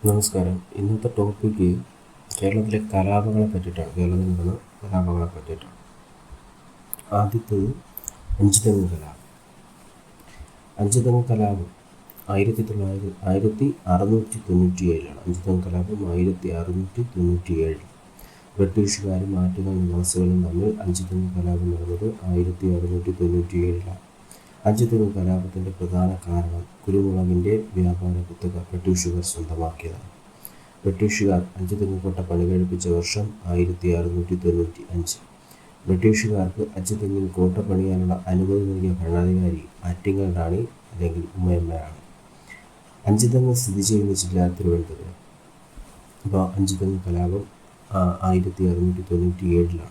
നമസ്കാരം. ഇന്നത്തെ ടോപ്പിക്ക് കേരളത്തിലെ കലാപങ്ങളെ പറ്റിയിട്ടാണ്. കേരളത്തിൽ നടന്ന കലാപങ്ങളെ പറ്റിയിട്ടാണ്. ആദ്യത്തേത് അഞ്ചുതെങ്ങ് കലാപം. അഞ്ചുതെങ്ങ് കലാപം 1697 അഞ്ചുതെങ്ങ് കലാപം 1697. ബ്രിട്ടീഷുകാരും ആറ്റുകാൽ നിവാസികളും തമ്മിൽ അഞ്ചുതെങ്ങ് കലാപം നടന്നത് 1697. അഞ്ചുതെങ്ങ് കലാപത്തിൻ്റെ പ്രധാന കാരണം കുരുമുളകിൻ്റെ വ്യാപാര കുത്തക ബ്രിട്ടീഷുകാർ സ്വന്തമാക്കിയതാണ്. ബ്രിട്ടീഷുകാർ അഞ്ചുതെങ്ങ് കോട്ട പണികഴിപ്പിച്ച വർഷം 1695. ബ്രിട്ടീഷുകാർക്ക് അഞ്ചുതെങ്ങിൽ കോട്ട പണിയാനുള്ള അനുമതി നൽകിയ ഭരണാധികാരി ആറ്റിങ്ങൽ റാണി അല്ലെങ്കിൽ ഉമ്മയമ്മയാണ്. അഞ്ചുതെങ്ങ് സ്ഥിതി ചെയ്യുന്ന ജില്ല തിരുവനന്തപുരം. അപ്പോൾ അഞ്ചുതെങ്ങ് കലാപം 1697.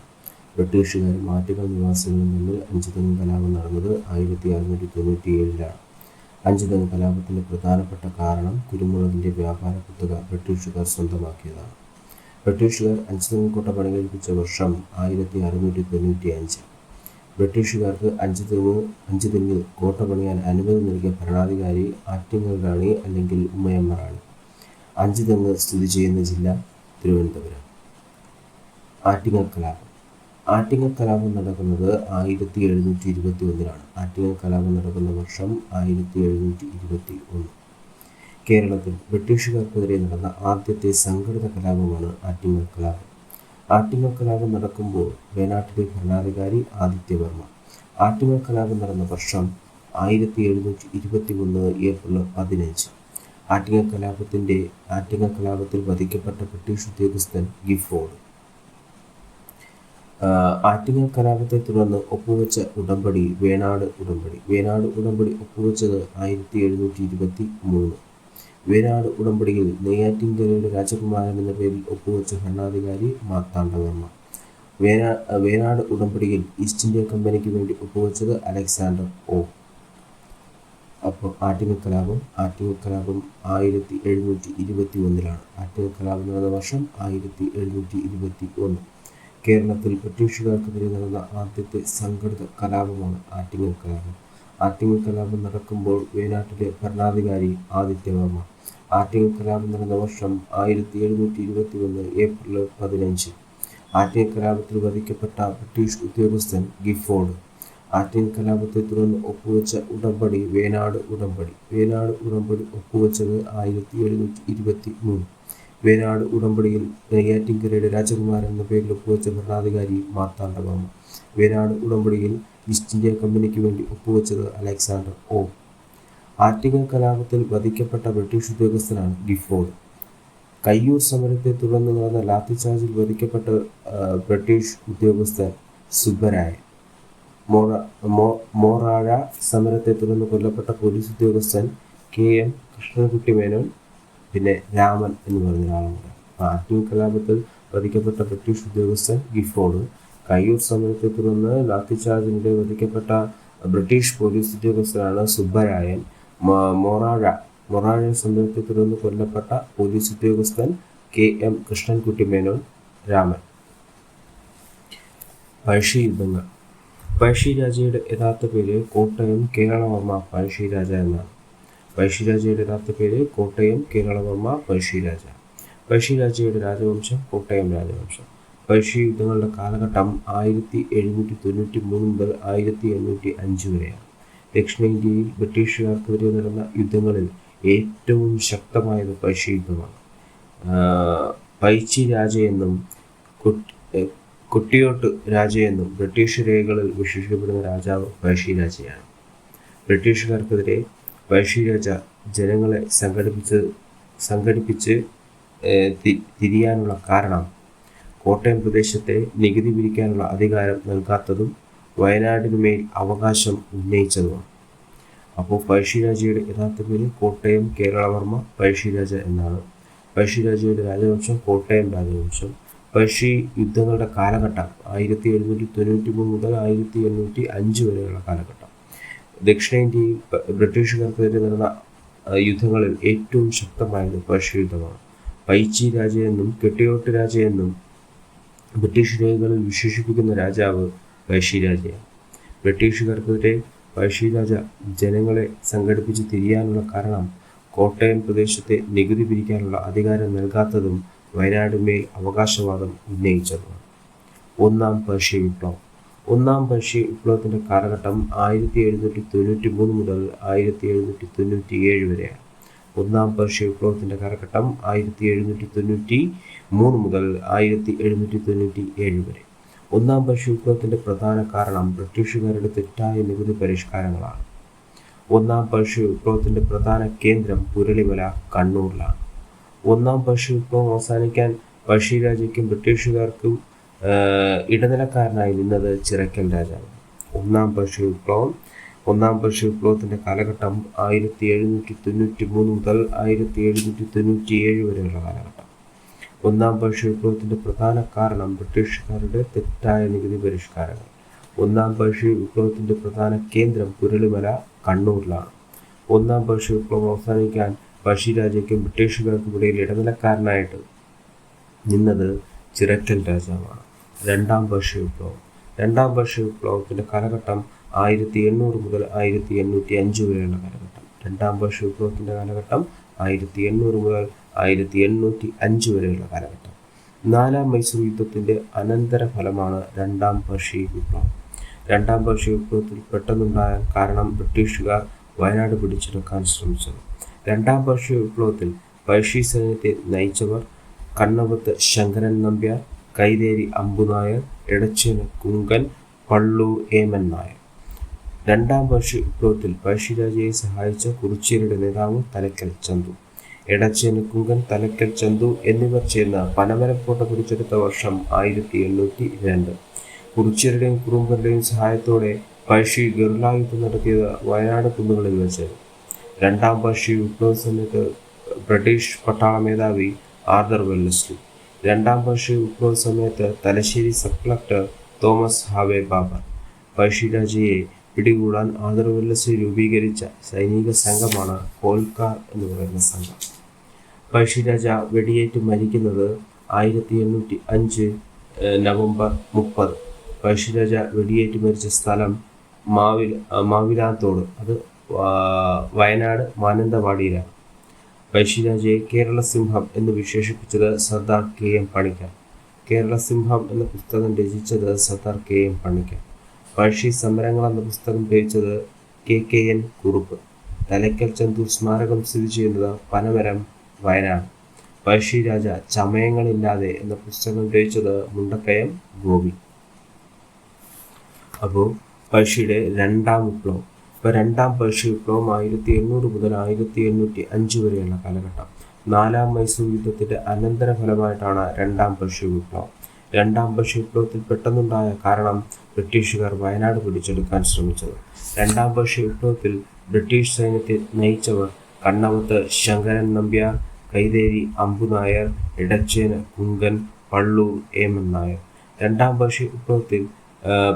ബ്രിട്ടീഷുകാരും ആറ്റുകാൽ നിവാസികളും തമ്മിൽ അഞ്ചുതെങ്ങ് കലാപം നടന്നത് 1697. അഞ്ചുതെങ്ങ് കലാപത്തിൻ്റെ പ്രധാനപ്പെട്ട കാരണം കുരുമുളകിൻ്റെ വ്യാപാര കുത്തക ബ്രിട്ടീഷുകാർ സ്വന്തമാക്കിയതാണ്. ബ്രിട്ടീഷുകാർ അഞ്ചുതെങ്ങ് കോട്ട പണികഴിപ്പിച്ച വർഷം 1695. ബ്രിട്ടീഷുകാർക്ക് അഞ്ചുതെങ്ങിൽ കോട്ട പണിയാൻ അനുമതി നൽകിയ ഭരണാധികാരി ആറ്റിങ്ങൽ റാണി അല്ലെങ്കിൽ ഉമ്മയമ്മ റാണി. അഞ്ചുതെങ്ങ് സ്ഥിതി ചെയ്യുന്ന ജില്ല തിരുവനന്തപുരം. ആറ്റിങ്ങൽ കലാപം. ആറ്റിങ്ങൽ കലാപം നടക്കുന്നത് 1721. ആറ്റിങ്ങൽ കലാപം നടക്കുന്ന വർഷം 1721. കേരളത്തിൽ ബ്രിട്ടീഷുകാർക്കെതിരെ നടന്ന ആദ്യത്തെ സംഘടിത കലാപമാണ് ആറ്റിങ്ങൽ കലാപം. ആറ്റിങ്ങൽ കലാപം നടക്കുമ്പോൾ വേണാട്ടിലെ ഭരണാധികാരി ആദിത്യവർമ്മ. ആറ്റിങ്ങൽ കലാപം നടന്ന വർഷം 1721 ഏപ്രിൽ 15. ആറ്റിങ്ങൽ കലാപത്തിൽ വധിക്കപ്പെട്ട ബ്രിട്ടീഷ് ഉദ്യോഗസ്ഥൻ ഗിഫോർഡ്. ആറ്റിങ്ങൽ കലാപത്തെ തുടർന്ന് ഒപ്പുവെച്ച ഉടമ്പടി വേണാട് ഉടമ്പടി. വേണാട് ഉടമ്പടി ഒപ്പുവെച്ചത് 1723. വേണാട് ഉടമ്പടിയിൽ നെയ്യാറ്റിൻകരയുടെ രാജകുമാരൻ എന്ന പേരിൽ ഒപ്പുവെച്ച ഭരണാധികാരി മാർത്താണ്ഡവർമ്മ. വേണാട് ഉടമ്പടിയിൽ ഈസ്റ്റ് ഇന്ത്യ കമ്പനിക്ക് വേണ്ടി ഒപ്പുവെച്ചത് അലക്സാണ്ടർ ഒ. അപ്പോൾ ആറ്റിങ്ങൽ കലാപം 1721. ആറ്റിങ്ങൽ കലാപം നടന്ന വർഷം 1721. കേരളത്തിൽ ബ്രിട്ടീഷുകാർക്കെതിരെ നടന്ന ആദ്യത്തെ സംഘടിത കലാപമാണ് ആറ്റിങ്ങൽ കലാപം. ആറ്റിങ്ങൽ കലാപം നടക്കുമ്പോൾ വേണാട്ടിലെ ഭരണാധികാരി ആദിത്യവർമ്മ. ആറ്റിങ്ങൽ കലാപം നടന്ന വർഷം 1721 ഏപ്രിൽ 15. ആറ്റിങ്ങൽ കലാപത്തിൽ വധിക്കപ്പെട്ട ബ്രിട്ടീഷ് ഉദ്യോഗസ്ഥൻ ഗിഫോർഡ്. ആറ്റിങ്ങൽ കലാപത്തെ തുടർന്ന് ഒപ്പുവെച്ച ഉടമ്പടി വേണാട് ഉടമ്പടി. വേണാട് ഉടമ്പടി ഒപ്പുവെച്ചത് 1723. വേണാട് ഉടമ്പടിയിൽ നെയ്യാറ്റിൻകരയുടെ രാജകുമാരൻ എന്ന പേരിൽ ഒപ്പുവെച്ച ഭരണാധികാരി മാർത്താണ്ഡവർമ്മ. വേണാട് ഉടമ്പടിയിൽ ഈസ്റ്റ് ഇന്ത്യ കമ്പനിക്ക് വേണ്ടി ഒപ്പുവെച്ചത് അലക്സാണ്ടർ ഒ. ആറ്റിങ്ങൽ കലാപത്തിൽ വധിക്കപ്പെട്ട ബ്രിട്ടീഷ് ഉദ്യോഗസ്ഥനാണ് ഗിഫോർഡ്. കയ്യൂർ സമരത്തെ തുടർന്ന് നടന്ന ലാത്തിച്ചാർജിൽ വധിക്കപ്പെട്ട ബ്രിട്ടീഷ് ഉദ്യോഗസ്ഥൻ സുബ്ബരായൻ. മോറാഴ സമരത്തെ തുടർന്ന് കൊല്ലപ്പെട്ട പോലീസ് ഉദ്യോഗസ്ഥൻ KM കൃഷ്ണൻകുട്ടി മേനോൻ, പിന്നെ രാമൻ എന്ന് പറഞ്ഞ ഒരാളുണ്ട്. ആറ്റിങ്ങൽ കലാപത്തിൽ വധിക്കപ്പെട്ട ബ്രിട്ടീഷ് ഉദ്യോഗസ്ഥൻ ഗിഫോർഡ്. കയ്യൂർ സമരത്തെ തുടർന്ന് ലാത്തിച്ചാർജിനിടെ വധിക്കപ്പെട്ട ബ്രിട്ടീഷ് പോലീസ് ഉദ്യോഗസ്ഥനാണ് സുബ്ബരായൻ. മൊറാഴ സമരത്തെ തുടർന്ന് കൊല്ലപ്പെട്ട പോലീസ് ഉദ്യോഗസ്ഥൻ KM കൃഷ്ണൻകുട്ടി മേനോൻ, രാമൻ. പഴശ്ശി യുദ്ധങ്ങൾ. പഴശ്ശിരാജയുടെ യഥാർത്ഥ പേര് കോട്ടയം കേരളവർമ്മ പഴശ്ശിരാജ എന്നാണ്. പഴശ്ശിരാജയുടെ യഥാർത്ഥ പേര് കോട്ടയം കേരളവർമ്മ പഴശ്ശിരാജ. പഴശ്ശിരാജയുടെ രാജവംശം കോട്ടയം രാജവംശം. പഴശ്ശി യുദ്ധങ്ങളുടെ കാലഘട്ടം 1793 മുതൽ 1805 വരെയാണ്. ദക്ഷിണേന്ത്യയിൽ ബ്രിട്ടീഷുകാർക്കെതിരെ നടന്ന യുദ്ധങ്ങളിൽ ഏറ്റവും ശക്തമായത് പഴശ്ശി യുദ്ധമാണ്. പൈച്ചി രാജയെന്നും കുട്ടിയോട്ട് രാജയെന്നും ബ്രിട്ടീഷ് രേഖകളിൽ വിശേഷിക്കപ്പെടുന്ന രാജാവ് പഴശ്ശിരാജയാണ്. ബ്രിട്ടീഷുകാർക്കെതിരെ പഴശ്ശിരാജ ജനങ്ങളെ സംഘടിപ്പിച്ച് തിരിയാനുള്ള കാരണം കോട്ടയം പ്രദേശത്തെ നികുതി പിരിക്കാനുള്ള അധികാരം നൽകാത്തതും വയനാടിനുമേൽ അവകാശം ഉന്നയിച്ചതുമാണ്. അപ്പോൾ പഴശ്ശിരാജയുടെ യഥാർത്ഥ പേര് കോട്ടയം കേരളവർമ്മ പഴശ്ശിരാജ എന്നാണ്. പഴശ്ശിരാജയുടെ രാജവംശം കോട്ടയം രാജവംശം. പഴശ്ശി യുദ്ധങ്ങളുടെ കാലഘട്ടം 1793 മുതൽ 1805 വരെയുള്ള കാലഘട്ടം. ദക്ഷിണേന്ത്യയിൽ ബ്രിട്ടീഷുകാർക്കെതിരെ നടന്ന യുദ്ധങ്ങളിൽ ഏറ്റവും ശക്തമായത് പഴശ്ശി യുദ്ധമാണ്. പൈച്ചി രാജയെന്നും കെട്ടിയോട്ട് രാജയെന്നും ബ്രിട്ടീഷ് രേഖകളിൽ വിശേഷിപ്പിക്കുന്ന രാജാവ് പഴശ്ശിരാജയാണ്. ബ്രിട്ടീഷുകാർക്കെതിരെ പഴശ്ശിരാജ ജനങ്ങളെ സംഘടിപ്പിച്ച് തിരിയാനുള്ള കാരണം കോട്ടയം പ്രദേശത്തെ നികുതി പിരിക്കാനുള്ള അധികാരം നൽകാത്തതും വയനാട് മേൽ അവകാശവാദം ഉന്നയിച്ചതുമാണ്. ഒന്നാം പേർഷ്യ വിപ്ലവം. ഒന്നാം പേർഷ്യ വിപ്ലവത്തിൻ്റെ കാലഘട്ടം 1793 മുതൽ 1797 വരെയാണ്. ഒന്നാം പേർഷ്യ വിപ്ലവത്തിൻ്റെ കാലഘട്ടം 1793 മുതൽ 1797 വരെ. ഒന്നാം പേർഷ്യ വിപ്ലവത്തിൻ്റെ പ്രധാന കാരണം ബ്രിട്ടീഷുകാരുടെ തെറ്റായ നികുതി പരിഷ്കാരങ്ങളാണ്. ഒന്നാം പേർഷ്യ വിപ്ലവത്തിൻ്റെ പ്രധാന കേന്ദ്രം പുരളിമല, കണ്ണൂരിലാണ്. ഒന്നാം പേർഷ്യ വിപ്ലവം അവസാനിക്കാൻ പഴശ്ശിരാജയ്ക്കും ബ്രിട്ടീഷുകാർക്കും ഇടനിലക്കാരനായി നിന്നത് ചിറക്കൽ രാജാവ്. ഒന്നാം പേർഷ്യ വിപ്ലവത്തിൻ്റെ കാലഘട്ടം 1793 മുതൽ 1797 വരെയുള്ള കാലഘട്ടം. ഒന്നാം പേർഷ്യ വിപ്ലവത്തിൻ്റെ പ്രധാന കാരണം ബ്രിട്ടീഷുകാരുടെ തെറ്റായ നികുതി പരിഷ്കാരങ്ങൾ. ഒന്നാം പേർഷ്യ വിപ്ലവത്തിൻ്റെ പ്രധാന കേന്ദ്രം പുരളിമല, കണ്ണൂരിലാണ്. ഒന്നാം പേർഷ്യ വിപ്ലവം അവസാനിക്കാൻ പഴശ്ശിരാജയ്ക്കും ബ്രിട്ടീഷുകാർക്കും ഇടയിൽ ഇടനിലക്കാരനായിട്ട് നിന്നത് ചിറക്കൽ രാജാവാണ്. രണ്ടാം പേർഷ്യ വിപ്ലവം. രണ്ടാം പേർഷ്യ വിപ്ലവത്തിൻ്റെ കാലഘട്ടം 1800 മുതൽ 1805 വരെയുള്ള കാലഘട്ടം. രണ്ടാം പേർഷ്യ വിപ്ലവത്തിൻ്റെ കാലഘട്ടം 1800 മുതൽ 1805 വരെയുള്ള കാലഘട്ടം. നാലാം മൈസൂർ യുദ്ധത്തിൻ്റെ അനന്തരഫലമാണ് രണ്ടാം പേർഷ്യ വിപ്ലവം. രണ്ടാം പേർഷ്യ വിപ്ലവത്തിൽ പെട്ടെന്നുണ്ടായ കാരണം ബ്രിട്ടീഷുകാർ വയനാട് പിടിച്ചെടുക്കാൻ ശ്രമിച്ചത്. രണ്ടാം പേർഷ്യ വിപ്ലവത്തിൽ പഴശ്ശി സൈന്യത്തെ നയിച്ചവർ കണ്ണവത്ത് ശങ്കരൻ നമ്പ്യാർ, കൈതേരി അമ്പുനായർ, എടച്ചേന കുങ്കൻ, പള്ളൂർ ഏമൻ നായർ. രണ്ടാം പേർഷ്യ വിപ്ലവത്തിൽ പഴശ്ശിരാജയെ സഹായിച്ച കുറിച്യരുടെ നേതാവ് തലക്കൽ ചന്തു. എടച്ചേന കുങ്കൻ, തലക്കൽ ചന്തു എന്നിവർ ചേർന്ന് പനമരം കോട്ട പിടിച്ചെടുത്ത വർഷം 1802. കുറിച്യരുടെയും കുറുമ്പരുടെയും സഹായത്തോടെ പഴശ്ശി ഗറില്ലാ യുദ്ധം നടത്തിയത് വയനാട് കുന്നുകളിൽ വെച്ച്. രണ്ടാം പേർഷ്യ വിപ്ലവ സമയത്ത് ബ്രിട്ടീഷ് പട്ടാള മേധാവി ആർതർ വെല്ലസ്ലി. രണ്ടാം പേർഷ്യ വിപ്ലവ സമയത്ത് Thalassery sub collector Thomas Harvey Baber. പഴശ്ശിരാജയെ പിടികൂടാൻ ആർതർ വെല്ലസ്ലി രൂപീകരിച്ച സൈനിക സംഘമാണ് കോൽക്കാർ എന്ന് പറയുന്ന സംഘം. പഴശ്ശിരാജ വെടിയേറ്റ് മരിക്കുന്നത് 1805 നവംബർ 30. പഴശ്ശിരാജ വെടിയേറ്റ് മരിച്ച സ്ഥലം മാവിലാത്തോട്, അത് വയനാട് മാനന്തവാടിയിലാണ്. പഴശ്ശിരാജയെ കേരള സിംഹം എന്ന് വിശേഷിപ്പിച്ചത് സർദാർ KM പണിക്കർ. കേരള സിംഹം എന്ന പുസ്തകം രചിച്ചത് സർദാർ KM പണിക്കർ. പഴശ്ശി സമരങ്ങൾ എന്ന പുസ്തകം രചിച്ചത് KKN കുറുപ്പ്. തലക്കൽ ചന്തു സ്മാരകം സ്ഥിതി ചെയ്യുന്നത് പനമരം, വയനാട്. പഴശ്ശിരാജ ചമയങ്ങളില്ലാതെ എന്ന പുസ്തകം രചിച്ചത് മുണ്ടക്കയം ഗോപി. അപ്പോൾ പഴശ്ശിയുടെ രണ്ടാം വിപ്ലവം. ഇപ്പോൾ രണ്ടാം പഴശ്ശി വിപ്ലവം 1800 മുതൽ 1805 വരെയുള്ള കാലഘട്ടം. നാലാം മൈസൂർ യുദ്ധത്തിൻ്റെ അനന്തരഫലമായിട്ടാണ് രണ്ടാം പഴശ്ശി വിപ്ലവം. രണ്ടാം പഴശ്ശി വിപ്ലവത്തിൽ പെട്ടെന്നുണ്ടായ കാരണം ബ്രിട്ടീഷുകാർ വയനാട് പിടിച്ചെടുക്കാൻ ശ്രമിച്ചത്. രണ്ടാം പഴശ്ശി വിപ്ലവത്തിൽ ബ്രിട്ടീഷ് സൈന്യത്തെ നയിച്ചവർ കണ്ണവത്ത് ശങ്കരൻ നമ്പ്യാർ, കൈതേരി അമ്പുനായർ, എടച്ചേന കുങ്കൻ, പള്ളൂർ ഏമൻ നായർ. രണ്ടാം പഴശ്ശി വിപ്ലവത്തിൽ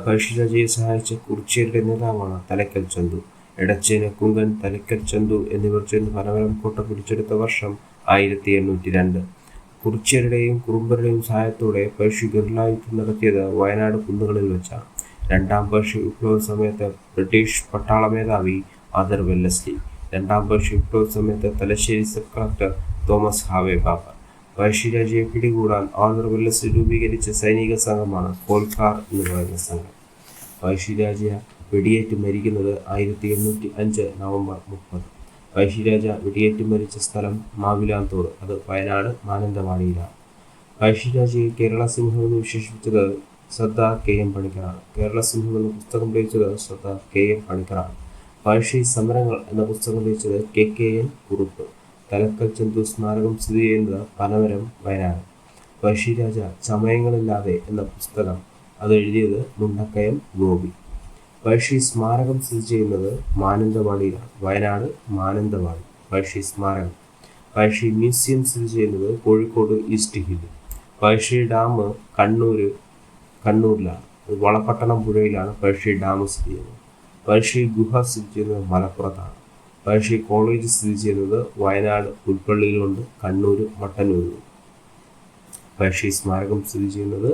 പഴശ്ശിരാജയെ സഹായിച്ച കുറിച്യരുടെ നേതാവാണ് തലക്കൽ ചന്തു. എടച്ചേന കുങ്കൻ, തലക്കൽ ചന്തു എന്നിവർ ചേർന്ന് പനമരം കോട്ട പിടിച്ചെടുത്ത വർഷം 1802. കുറിച്യരുടെയും കുറുമ്പരുടെയും സഹായത്തോടെ പഴശ്ശി ഗറില്ലാ യുദ്ധം നടത്തിയത് വയനാട് കുന്നുകളിൽ വെച്ചാണ്. രണ്ടാം പഴശ്ശി വിപ്ലവ സമയത്ത് ബ്രിട്ടീഷ് പട്ടാള മേധാവി ആർതർ വെല്ലസ്ലി. രണ്ടാം പഴശ്ശി വിപ്ലവ സമയത്ത് Thalassery sub collector Thomas Harvey Baber. പഴശ്ശിരാജയെ പിടികൂടാൻ ആർതർ വെല്ലസ്ലി രൂപീകരിച്ച സൈനിക സംഘമാണ് കോൽക്കാർ എന്ന് പറയുന്ന സംഘം. പഴശ്ശിരാജ വെടിയേറ്റ് മരിക്കുന്നത് 1805 നവംബർ 30. പഴശ്ശിരാജ വെടിയേറ്റ് മരിച്ച സ്ഥലം മാവിലാത്തോട്, അത് വയനാട് മാനന്തവാടിയിലാണ്. പഴശ്ശിരാജയെ കേരള സിംഹം എന്ന് വിശേഷിപ്പിച്ചത് സർദാർ KM പണിക്കറാണ്. കേരള സിംഹം എന്ന പുസ്തകം രചിച്ചത് സർദാർ KM പണിക്കറാണ്. പഴശ്ശി സമരങ്ങൾ എന്ന പുസ്തകം രചിച്ചത് KKN കുറുപ്പ്. തലക്കൽ ചന്തു സ്മാരകം സ്ഥിതി ചെയ്യുന്നത് പനമരം, വയനാട്. പഴശ്ശിരാജ ചമയങ്ങളില്ലാതെ എന്ന പുസ്തകം അത് എഴുതിയത് മുണ്ടക്കയം ഗോപി. പഴശ്ശി സ്മാരകം സ്ഥിതി ചെയ്യുന്നത് മാനന്തവാടിയിലാണ്, വയനാട് മാനന്തവാടി. പഴശ്ശി സ്മാരകം. പഴശ്ശി മ്യൂസിയം സ്ഥിതി ചെയ്യുന്നത് കോഴിക്കോട് ഈസ്റ്റ് ഹില്ലിൽ. പഴശ്ശി ഡാം കണ്ണൂരിലാണ്, വളപട്ടണം പുഴയിലാണ് പഴശ്ശി ഡാം സ്ഥിതി ചെയ്യുന്നത്. പഴശ്ശി ഗുഹ സ്ഥിതി ചെയ്യുന്നത് മലപ്പുറത്താണ്. പഴശ്ശി കോളേജ് സ്ഥിതി ചെയ്യുന്നത് വയനാട് പുൽപ്പള്ളിയിലുണ്ട്, കണ്ണൂർ മട്ടന്നൂരിലുണ്ട്. പഴശ്ശി സ്മാരകം സ്ഥിതി ചെയ്യുന്നത്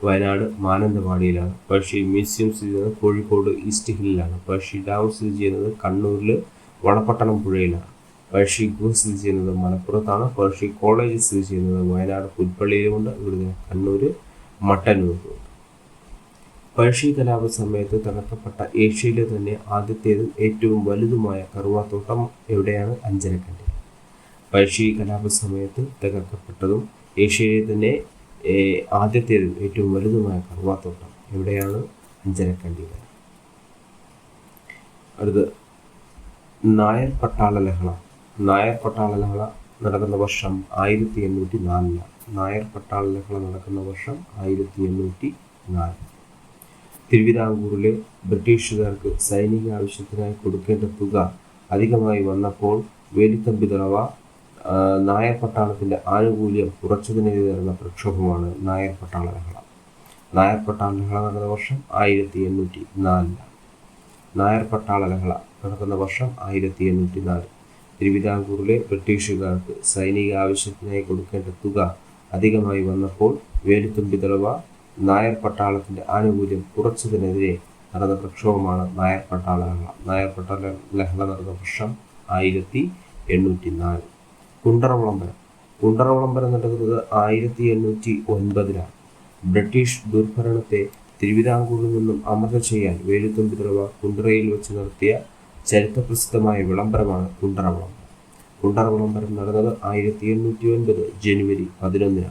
വയനാട് മാനന്തവാടിയിലാണ്. പഴശ്ശി മ്യൂസിയം സ്ഥിതി ചെയ്യുന്നത് കോഴിക്കോട് ഈസ്റ്റ് ഹില്ലിലാണ്. പഴശ്ശി ഡാം സ്ഥിതി ചെയ്യുന്നത് കണ്ണൂരിൽ വളപട്ടണം പുഴയിലാണ്. പഴശ്ശി ഗുഹ സ്ഥിതി ചെയ്യുന്നത് മലപ്പുറത്താണ്. പഴശ്ശി കോളേജ് സ്ഥിതി ചെയ്യുന്നത് വയനാട് പുൽപ്പള്ളിയിലുമുണ്ട്. ഇവിടുന്ന് കണ്ണൂർ മട്ടന്നൂരിലുമുണ്ട്. പഴശ്ശി കലാപ സമയത്ത് തകർക്കപ്പെട്ട ഏഷ്യയിലെ തന്നെ ആദ്യത്തേതും ഏറ്റവും വലുതുമായ കറുവാത്തോട്ടം എവിടെയാണ്? അഞ്ചരക്കണ്ടി. പഴശ്ശി കലാപ സമയത്ത് തകർക്കപ്പെട്ടതും ഏഷ്യയിലെ തന്നെ ആദ്യത്തേതും ഏറ്റവും വലുതുമായ കറുവാത്തോട്ടം എവിടെയാണ്? അഞ്ചരക്കണ്ടി. അടുത്ത് നായർ പട്ടാള ലഹള. നായർ പട്ടാള ലഹള നടക്കുന്ന വർഷം 1804. നായർ പട്ടാള ലഹള നടക്കുന്ന വർഷം 1804. തിരുവിതാംകൂറിലെ ബ്രിട്ടീഷുകാർക്ക് സൈനിക ആവശ്യത്തിനായി കൊടുക്കേണ്ട തുക അധികമായി വന്നപ്പോൾ വേലുത്തമ്പി ദളവ നായർ പട്ടാളത്തിന്റെ ആനുകൂല്യം കുറച്ചതിനെതിരെ നടന്ന പ്രക്ഷോഭമാണ് നായർ പട്ടാള ലഹള. നായർ പട്ടാള ലഹള നടന്ന വർഷം 1804. നായർ പട്ടാള ലഹള നടക്കുന്ന വർഷം 1804. തിരുവിതാംകൂറിലെ ബ്രിട്ടീഷുകാർക്ക് സൈനിക ആവശ്യത്തിനായി കൊടുക്കേണ്ട തുക അധികമായി വന്നപ്പോൾ വേലുത്തമ്പി ദളവ നായർ പട്ടാളത്തിന്റെ ആനുകൂല്യം കുറച്ചതിനെതിരെ നടന്ന പ്രക്ഷോഭമാണ് നായർ പട്ടാള ലഹള. നായർ പട്ടാള ലഹള നടന്ന വർഷം 1804. കുണ്ടറ വിളംബരം. കുണ്ടറ വിളംബരം നടക്കുന്നത് 1809. ബ്രിട്ടീഷ് ദുർഭരണത്തെ തിരുവിതാംകൂറിൽ നിന്നും അമർച്ച ചെയ്യാൻ വേലുത്തമ്പി ദളവ കുണ്ടറയിൽ വെച്ച് നടത്തിയ ചരിത്രപ്രസിദ്ധമായ വിളംബരമാണ് കുണ്ടറ വിളംബരം. കുണ്ടറ വിളംബരം നടന്നത് 1809 ജനുവരി 11.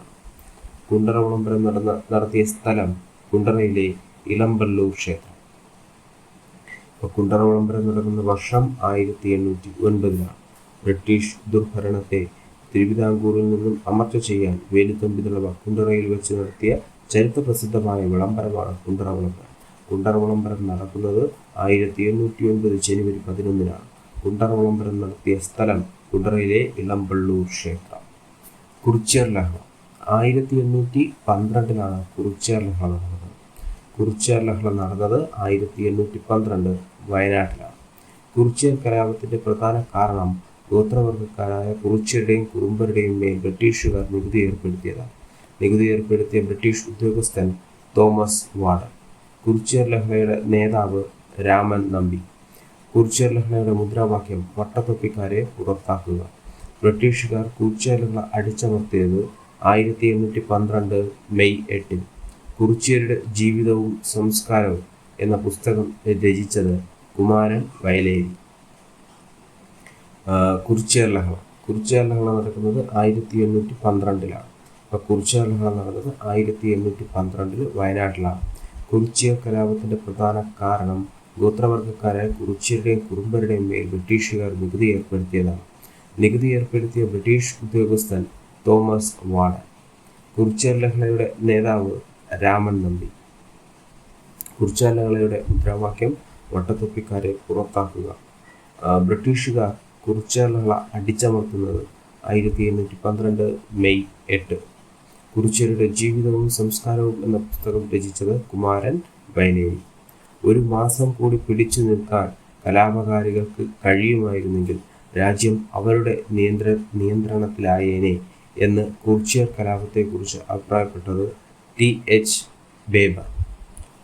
കുണ്ടറ വിളംബരം നടത്തിയ സ്ഥലം കുണ്ടറയിലെ ഇളമ്പള്ളൂർ ക്ഷേത്രം. കുണ്ടറ വിളംബരം നടക്കുന്ന വർഷം 1809. ബ്രിട്ടീഷ് ദുർഭരണത്തെ തിരുവിതാംകൂറിൽ നിന്നും അമർച്ച ചെയ്യാൻ വേലുത്തമ്പി ദളവ കുണ്ടറയിൽ വെച്ച് നടത്തിയ ചരിത്രപ്രസിദ്ധമായ വിളംബരമാണ് കുണ്ടറ വിളംബരം. കുണ്ടറ വിളംബരം നടക്കുന്നത് 1809 ജനുവരി 11. കുണ്ടറ വിളംബരം നടത്തിയ സ്ഥലം കുണ്ടറയിലെ ഇളമ്പള്ളൂർ ക്ഷേത്രം. കുറിച്യർ ലഹള. 1812 കുറിച്യർ ലഹള നടന്നത്. കുറിച്യർ ലഹള നടന്നത് 1812 വയനാട്ടിലാണ്. കുറിച്യർ കലാപത്തിന്റെ പ്രധാന കാരണം ഗോത്രവർഗക്കാരായ കുറിച്യരുടെയും കുറുമ്പരുടെയും മേൽ ബ്രിട്ടീഷുകാർ നികുതി ഏർപ്പെടുത്തിയതാണ്. നികുതി ഏർപ്പെടുത്തിയ ബ്രിട്ടീഷ് ഉദ്യോഗസ്ഥൻ തോമസ് വാർഡൻ. കുറിച്യർ ലഹളയുടെ നേതാവ് രാമൻ നമ്പി. കുറിച്യർ ലഹളയുടെ മുദ്രാവാക്യം വട്ടത്തൊപ്പിക്കാരെ പുറത്താക്കുക. ബ്രിട്ടീഷുകാർ കുറിച്യർ ലഹള അടിച്ചമർത്തിയത് 1812 മെയ് 8. കുറിച്യരുടെ ജീവിതവും സംസ്കാരവും എന്ന പുസ്തകം രചിച്ചത് കുമാരൻ വയലേരി. കുറിച്യർ ലഹള. കുറിച്യർ ലഹള നടക്കുന്നത് 1812. അപ്പോൾ കുറിച്യർ ലഹള നടന്നത് 1812 വയനാട്ടിലാണ്. കുറിച്യർ കലാപത്തിന്റെ പ്രധാന കാരണം ഗോത്രവർഗക്കാരായ കുറിച്യരുടെയും കുറുമ്പരുടെയും മേൽ ബ്രിട്ടീഷുകാർ നികുതി ഏർപ്പെടുത്തിയതാണ്. നികുതി ഏർപ്പെടുത്തിയ ബ്രിട്ടീഷ് ഉദ്യോഗസ്ഥൻ തോമസ് വാർഡൻ. കുറിച്യർ ലഹളയുടെ നേതാവ് രാമൻ നമ്പി. കുറിച്യർ ലഹളയുടെ മുദ്രാവാക്യം വട്ടത്തൊപ്പിക്കാരെ പുറത്താക്കുക. ബ്രിട്ടീഷുകാർ കുറിച്യർ ലഹള അടിച്ചമർത്തുന്നത് 1812 മെയ് 8. കുറിച്യരുടെ ജീവിതവും സംസ്കാരവും എന്ന പുസ്തകം രചിച്ചത് കുമാരൻ വയലേരി. ഒരു മാസം കൂടി പിടിച്ചു നിൽക്കാൻ കലാപകാരികൾക്ക് കഴിയുമായിരുന്നെങ്കിൽ രാജ്യം അവരുടെ നിയന്ത്രണത്തിലായേനെ എന്ന് കുറിച്യർ കലാപത്തെക്കുറിച്ച് അഭിപ്രായപ്പെട്ടത് TH ബേബർ.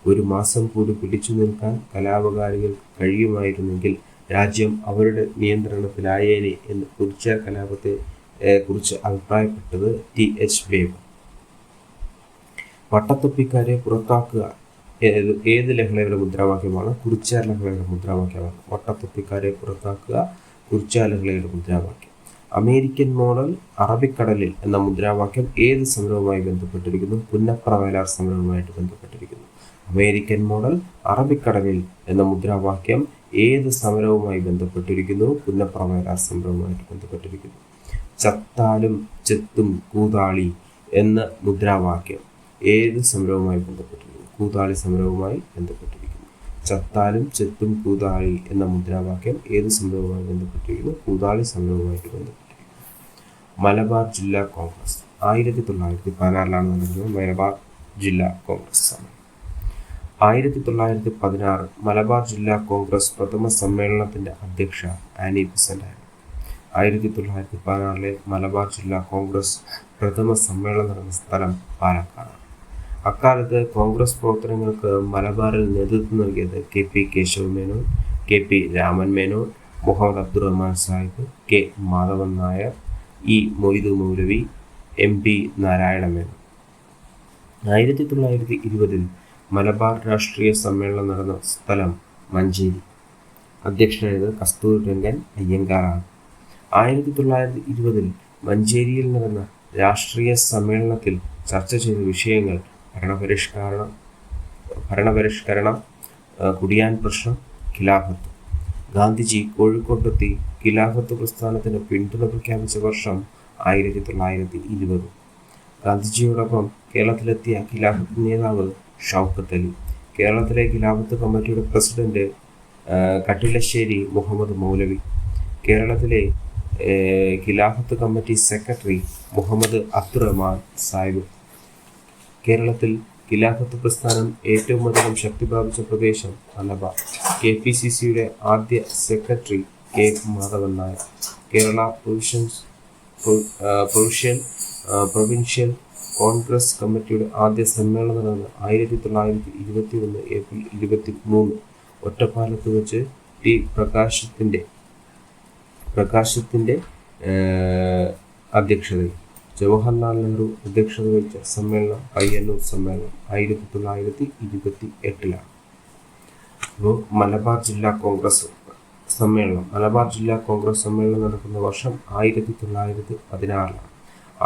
ഒരു മാസം കൂടി പിടിച്ചു നിൽക്കാൻ കലാപകാരികൾക്ക് കഴിയുമായിരുന്നെങ്കിൽ രാജ്യം അവരുടെ നിയന്ത്രണത്തിലായേനെ എന്ന് കുറിച്യർ കലാപത്തെ കുറിച്ച് അഭിപ്രായപ്പെട്ടത് TH ബേബർ. വട്ടത്തൊപ്പിക്കാരെ പുറത്താക്കുക ഏത് ലഹളയുടെ മുദ്രാവാക്യമാണ്? കുറിച്യർ ലഹളയുടെ മുദ്രാവാക്യമാണ്. വട്ടത്തൊപ്പിക്കാരെ പുറത്താക്കുക കുറിച്യർ ലഹളയുടെ മുദ്രാവാക്യം. അമേരിക്കൻ മോഡൽ അറബിക്കടലിൽ എന്ന മുദ്രാവാക്യം ഏത് സമരവുമായി ബന്ധപ്പെട്ടിരിക്കുന്നു? പുന്നപ്ര വയലാർ സമരവുമായിട്ട് ബന്ധപ്പെട്ടിരിക്കുന്നു. അമേരിക്കൻ മോഡൽ അറബിക്കടലിൽ എന്ന മുദ്രാവാക്യം ഏത് സമരവുമായി ബന്ധപ്പെട്ടിരിക്കുന്നു? പുന്നപ്ര വയലാർ സമരവുമായിട്ട് ബന്ധപ്പെട്ടിരിക്കുന്നു. ചത്താലും ചെത്തും കൂതാളി എന്ന മുദ്രാവാക്യം ഏത് സമരവുമായി ബന്ധപ്പെട്ടിരിക്കുന്നു? കൂതാളി സമരവുമായി ബന്ധപ്പെട്ടിരിക്കുന്നു. ചത്താലും ചെത്തും കൂതാളി എന്ന മുദ്രാവാക്യം ഏത് സമരവുമായി ബന്ധപ്പെട്ടിരിക്കുന്നു? കൂതാളി സമരവുമായിട്ട് ബന്ധപ്പെട്ടിരിക്കുന്നു. മലബാർ ജില്ലാ കോൺഗ്രസ് 1916 നടന്നത് മലബാർ ജില്ലാ കോൺഗ്രസ് സമരം. 1916 മലബാർ ജില്ലാ കോൺഗ്രസ് പ്രഥമ സമ്മേളനത്തിന്റെ അധ്യക്ഷ ആനി ബെസന്റ് ആയിരുന്നു. 1916 മലബാർ ജില്ലാ കോൺഗ്രസ് പ്രഥമ സമ്മേളനം നടന്ന സ്ഥലം പാലക്കാടാണ്. അക്കാലത്ത് കോൺഗ്രസ് പ്രവർത്തനങ്ങൾക്ക് മലബാറിൽ നേതൃത്വം നൽകിയത് KP Kesava Menon, KP Raman Menon, Muhammad Abdurahman Sahib, K Madhavan Nair, E Moidu Maulavi, MP Narayana Menon. 1920 Malabar രാഷ്ട്രീയ സമ്മേളനം നടന്ന സ്ഥലം മഞ്ചേരി. അധ്യക്ഷനായത് കസ്തൂരിരംഗൻ അയ്യങ്കാറാണ്. 1920 മഞ്ചേരിയിൽ നടന്ന രാഷ്ട്രീയ സമ്മേളനത്തിൽ ചർച്ച ചെയ്ത വിഷയങ്ങൾ ഭരണപരിഷ്കരണം, കുടിയാൻ പ്രശ്നം, ഖിലാഫത്ത്. ഗാന്ധിജി കോഴിക്കോട്ടെത്തി ഖിലാഫത്ത് പ്രസ്ഥാനത്തിന് പിന്തുണ പ്രഖ്യാപിച്ച വർഷം 1920. ഗാന്ധിജിയോടൊപ്പം കേരളത്തിലെത്തിയ ഖിലാഫത്ത് നേതാവ് ഷൗക്കത്ത് അലി. കേരളത്തിലെ ഖിലാഫത്ത് കമ്മിറ്റിയുടെ പ്രസിഡന്റ് കട്ടിലശ്ശേരി മുഹമ്മദ് മൗലവി. കേരളത്തിലെ ഖിലാഫത്ത് കമ്മിറ്റി സെക്രട്ടറി മുഹമ്മദ് അബ്ദുറഹ്മാൻ സാഹിബ്. കേരളത്തിൽ ഖിലാഫത്ത് പ്രസ്ഥാനം ഏറ്റവും അധികം ശക്തി പ്രാപിച്ച പ്രദേശം മലബാർ. KPCCയുടെ ആദ്യ secretary K Madhavan Nair. Kerala provincial Congress കമ്മിറ്റിയുടെ ആദ്യ സമ്മേളനം നടന്നത് 1921 ഏപ്രിൽ 23 ഒറ്റപ്പാലത്ത് വെച്ച്. ടി പ്രകാശത്തിന്റെ അധ്യക്ഷതയിൽ. ജവഹർലാൽ നെഹ്റു അധ്യക്ഷത വഹിച്ച സമ്മേളനം പയ്യന്നൂർ സമ്മേളനം 1928. അപ്പോൾ മലബാർ ജില്ലാ കോൺഗ്രസ് സമ്മേളനം. മലബാർ ജില്ലാ കോൺഗ്രസ് സമ്മേളനം നടക്കുന്ന വർഷം 1916.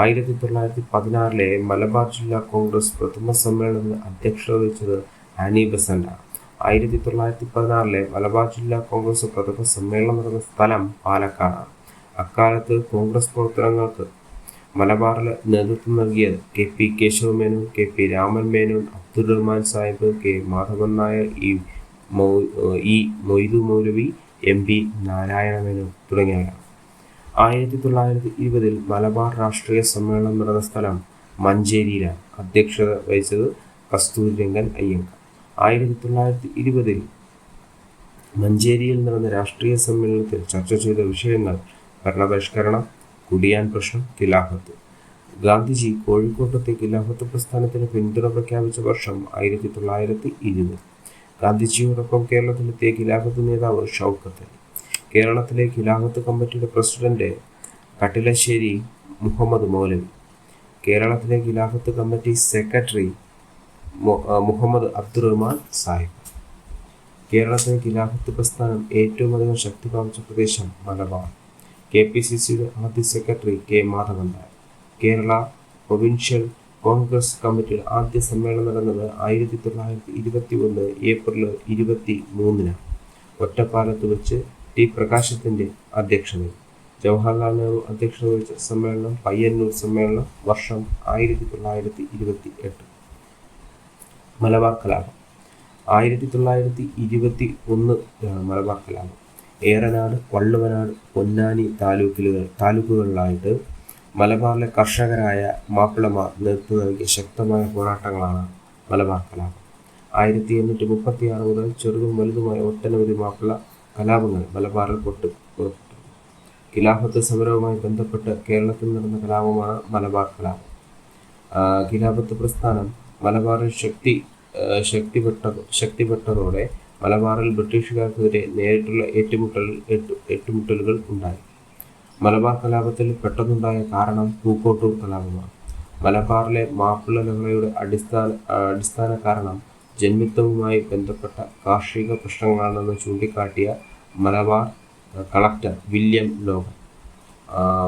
1916 മലബാർ ജില്ലാ കോൺഗ്രസ് പ്രഥമ സമ്മേളനത്തിന് അധ്യക്ഷത വഹിച്ചത് ആനി ബസന്റാണ്. 1916 മലബാർ ജില്ലാ കോൺഗ്രസ് പ്രഥമ സമ്മേളനം നടന്ന സ്ഥലം പാലക്കാടാണ്. അക്കാലത്ത് കോൺഗ്രസ് പ്രവർത്തനങ്ങൾക്ക് മലബാറിൽ നേതൃത്വം നൽകിയത് KP Kesava Menon, KP Raman Menon, Abdurahman Sahib, K Madhavan Nair, E Moidu Maulavi, MP Narayana Menon തുടങ്ങിയവരാണ്. 1920 മലബാർ രാഷ്ട്രീയ സമ്മേളനം നടന്ന സ്ഥലം മഞ്ചേരിയിലാണ്. അധ്യക്ഷത വഹിച്ചത് കസ്തൂരിരംഗൻ അയ്യങ്കാർ. 1920 മഞ്ചേരിയിൽ നടന്ന രാഷ്ട്രീയ സമ്മേളനത്തിൽ ചർച്ച ചെയ്ത വിഷയങ്ങൾ ഭരണപരിഷ്കരണം, കുടിയാൻ പ്രശ്നം, ഖിലാഫത്ത്. ഗാന്ധിജി കോഴിക്കോട്ടെത്തി ഖിലാഫത്ത് പ്രസ്ഥാനത്തിന് പിന്തുണ പ്രഖ്യാപിച്ച വർഷം 1920. ഗാന്ധിജിയോടൊപ്പം കേരളത്തിലെത്തിയ ഖിലാഫത്ത് നേതാവ് ഷൗക്കത്ത് അലി. കേരളത്തിലെ ഖിലാഫത്ത് കമ്മിറ്റിയുടെ പ്രസിഡന്റ് കട്ടിലശ്ശേരി മുഹമ്മദ് മൗലവി. കേരളത്തിലെ ഖിലാഫത്ത് കമ്മിറ്റി സെക്രട്ടറി മുഹമ്മദ് അബ്ദുറഹ്മാൻ സാഹിബ്. കേരളത്തിലെ ഖിലാഫത്ത് പ്രസ്ഥാനം ഏറ്റവും അധികം ശക്തി പ്രാപിച്ച പ്രദേശം മലബാർ. KPCCയുടെ ആദ്യ secretary K Madhavan Nair. Kerala provincial Congress കമ്മിറ്റിയുടെ ആദ്യ സമ്മേളനം നടന്നത് 1921 ഏപ്രിൽ 23 ഒറ്റപ്പാലത്ത് വെച്ച്. ടി പ്രകാശത്തിന്റെ അധ്യക്ഷതയിൽ. ജവഹർലാൽ നെഹ്റു അധ്യക്ഷത വഹിച്ച സമ്മേളനം പയ്യന്നൂർ സമ്മേളനം. വർഷം 1928. മലബാർ കലാപം. 1921 മലബാർ കലാപം. ഏറനാട്, വള്ളുവനാട്, പൊന്നാനി താലൂക്കുകളിലായിട്ട് മലബാറിലെ കർഷകരായ മാപ്പിളമാർ നേതൃത്വം നൽകിയ ശക്തമായ പോരാട്ടങ്ങളാണ് മലബാർ കലാപം. 1836 മുതൽ ചെറുതും വലുതുമായ ഒട്ടനവധി മാപ്പിള കലാപങ്ങൾ മലബാറിൽ പുറപ്പെട്ടു. ഖിലാഫത്ത് സമരവുമായി ബന്ധപ്പെട്ട് കേരളത്തിൽ നടന്ന കലാപമാണ് മലബാർ കലാപം. ഖിലാഫത്ത് പ്രസ്ഥാനം മലബാറിൽ ശക്തിപ്പെട്ടതോടെ മലബാറിൽ ബ്രിട്ടീഷുകാർക്കെതിരെ നേരിട്ടുള്ള ഏറ്റുമുട്ടലുകൾ ഉണ്ടായി. മലബാർ കലാപത്തിൽ പെട്ടെന്നുണ്ടായ കാരണം പൂക്കോട്ടൂർ കലാപമാണ്. മലബാറിലെ മാപ്പിള ലഹളയുടെ അടിസ്ഥാന കാരണം ജന്മിത്വവുമായി ബന്ധപ്പെട്ട കാർഷിക പ്രശ്നങ്ങളാണെന്ന് ചൂണ്ടിക്കാട്ടിയ Malabar collector William Logan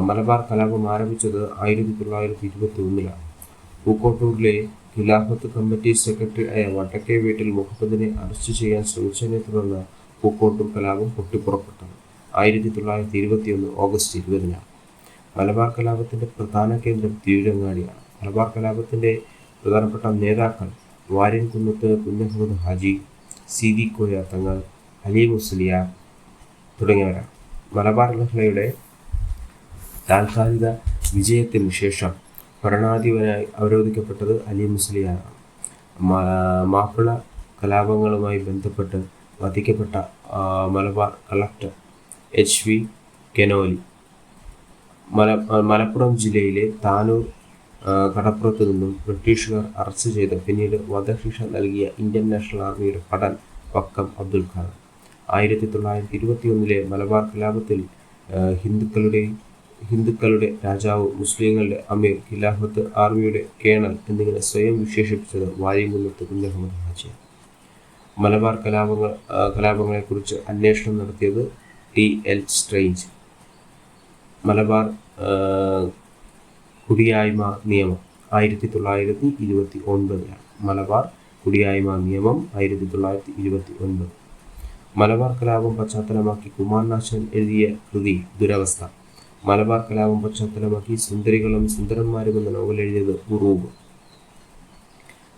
Malabar കലാപം ആരംഭിച്ചത് 1921. പൂക്കോട്ടൂരിലെ ഖിലാഫത്ത് കമ്മിറ്റി സെക്രട്ടറി ആയ വടക്കേ വീട്ടിൽ മുഹമ്മദിനെ അറസ്റ്റ് ചെയ്യാൻ ശ്രമിച്ചതിനെ തുടർന്ന് പൂക്കോട്ടൂർ കലാപം പൊട്ടിപ്പുറപ്പെട്ടത് 1921 ഓഗസ്റ്റ് 20. മലബാർ കലാപത്തിന്റെ പ്രധാന കേന്ദ്രം തിരൂരങ്ങാടിയാണ്. മലബാർ കലാപത്തിന്റെ പ്രധാനപ്പെട്ട നേതാക്കൾ വാര്യൻകുന്നത്ത് കുഞ്ഞഹമ്മദ് ഹാജി, CD കോയ തങ്ങൾ, അലി മുസ്ലിയാർ തുടങ്ങിയവരാണ്. മലബാർ ലഹളയുടെ താൽക്കാലിക വിജയത്തിന് ശേഷം ഭരണാധിപനായി അവരോധിക്കപ്പെട്ടത് അലി മുസ്ലിയാറാണ്. മാപ്പിള കലാപങ്ങളുമായി ബന്ധപ്പെട്ട് വധിക്കപ്പെട്ട Malabar collector HV Conolly. Malappuram ജില്ലയിലെ താനൂർ കടപ്പുറത്ത് നിന്നും ബ്രിട്ടീഷുകാർ അറസ്റ്റ് ചെയ്ത് പിന്നീട് വധശിക്ഷ നൽകിയ ഇന്ത്യൻ നാഷണൽ ആർമിയുടെ പടൻ വക്കം അബ്ദുൽ ഖാദർ. 1921 മലബാർ കലാപത്തിൽ ഹിന്ദുക്കളുടെ രാജാവ്, മുസ്ലിങ്ങളുടെ അമീർ, ഖിലാഫത്ത് ആർമിയുടെ കേണൽ എന്നിങ്ങനെ സ്വയം വിശേഷിപ്പിച്ചത് വാര്യംകുന്നത്ത് കുഞ്ഞഹമ്മദ് ഹാജിയാണ്. മലബാർ കലാപങ്ങളെക്കുറിച്ച് അന്വേഷണം നടത്തിയത് T.L. സ്ട്രെയിഞ്ച്. മലബാർ കുടിയായ്മ നിയമം 1929. മലബാർ കുടിയായ്മ നിയമം 1929. മലബാർ കലാപം പശ്ചാത്തലമാക്കി കുമാരനാശാൻ എഴുതിയ കൃതി ദുരവസ്ഥ. മലബാർ കലാപം പശ്ചാത്തലമാക്കി സുന്ദരികളും സുന്ദരന്മാരും എന്ന നോവൽ എഴുതിയത് ഉറൂബ്.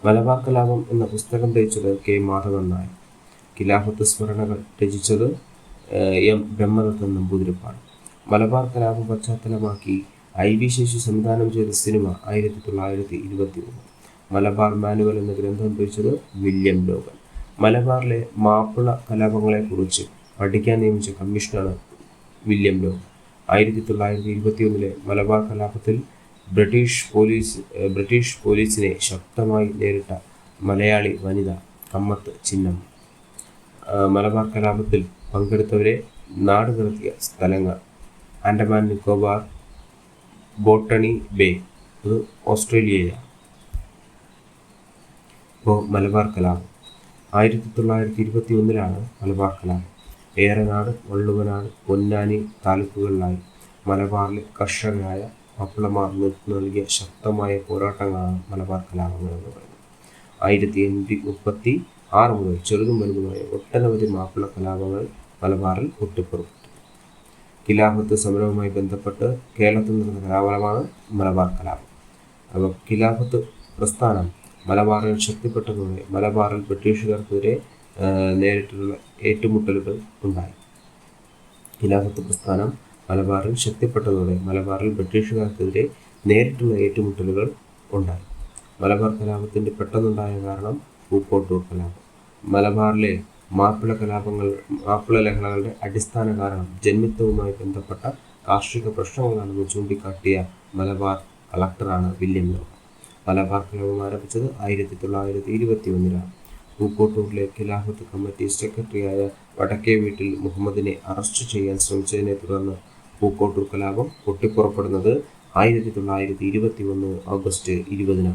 മലബാർ കലാപം എന്ന പുസ്തകം രചിച്ചത് K. മാധവൻ നായർ. ഖിലാഫത്ത് സ്മരണകൾ രചിച്ചത് M. ബ്രഹ്മദത്തൻ നമ്പൂതിരിപ്പാട്. മലബാർ കലാപം പശ്ചാത്തലമാക്കി IV ശശി സംവിധാനം ചെയ്ത സിനിമ 1921. മലബാർ മാനുവൽ എന്ന ഗ്രന്ഥം രചിച്ചത് വില്യം ലോഗൻ. മലബാറിലെ മാപ്പിള കലാപങ്ങളെക്കുറിച്ച് പഠിക്കാൻ നിയമിച്ച കമ്മീഷനാണ് വില്യം ലോഗൻ. 1921 മലബാർ കലാപത്തിൽ ബ്രിട്ടീഷ് പോലീസിനെ ശക്തമായി നേരിട്ട മലയാളി വനിത കമ്മത്ത് ചിന്നമ്മ. മലബാർ കലാപത്തിൽ പങ്കെടുത്തവരെ നാടുകടത്തിയ സ്ഥലങ്ങൾ: ആൻഡമാൻ നിക്കോബാർ, ബോട്ടണി ബേ, അത് ഓസ്ട്രേലിയയിലാണ്. ഇപ്പോൾ മലബാർ കലാപം 1921 മലബാർ കലാപം. ഏറനാട്, വള്ളുവനാട്, പൊന്നാനി താലൂക്കുകളിലായി മലബാറിലെ കർഷകരായ മാപ്പിളമാർ നേതൃത്വം നൽകിയ ശക്തമായ പോരാട്ടങ്ങളാണ് മലബാർ കലാപങ്ങൾ എന്ന് പറയുന്നത്. 1836 മുതൽ ചെറുതും വലുതുമായ ഒട്ടനവധി മാപ്പിള കലാപങ്ങൾ മലബാറിൽ പൊട്ടിപ്പുറപ്പെട്ടു. ഖിലാഫത്ത് സമരവുമായി ബന്ധപ്പെട്ട് കേരളത്തിൽ നടന്ന കലാപമാണ് മലബാർ കലാപം. അപ്പോൾ ഖിലാഫത്ത് പ്രസ്ഥാനം മലബാറിൽ ശക്തിപ്പെട്ടതോടെ മലബാറിൽ ബ്രിട്ടീഷുകാർക്കെതിരെ നേരിട്ടുള്ള ഏറ്റുമുട്ടലുകൾ ഉണ്ടായി. ഖിലാഫത്ത് പ്രസ്ഥാനം മലബാറിൽ ശക്തിപ്പെട്ടതോടെ മലബാറിൽ ബ്രിട്ടീഷുകാർക്കെതിരെ നേരിട്ടുള്ള ഏറ്റുമുട്ടലുകൾ ഉണ്ടായി. മലബാർ കലാപത്തിൻ്റെ പെട്ടെന്നുണ്ടായ കാരണം പൂക്കോട്ടൂർ കലാപം. മലബാറിലെ മാപ്പിള ലഹളകളുടെ അടിസ്ഥാന കാരണം ജന്മിത്വവുമായി ബന്ധപ്പെട്ട കാർഷിക പ്രശ്നങ്ങളാണെന്ന് ചൂണ്ടിക്കാട്ടിയ മലബാർ കളക്ടറാണ് വില്യം ലോഗൻ. മലബാർ കലാപം ആരംഭിച്ചത് 1921. പൂക്കോട്ടൂരിലെ ഖിലാഫത്ത് കമ്മിറ്റി സെക്രട്ടറിയായ വടക്കേ വീട്ടിൽ മുഹമ്മദിനെ അറസ്റ്റ് ചെയ്യാൻ ശ്രമിച്ചതിനെ തുടർന്ന് പൂക്കോട്ടൂർ കലാപം പൊട്ടിപ്പുറപ്പെടുന്നത് 1921 ഓഗസ്റ്റ് 20.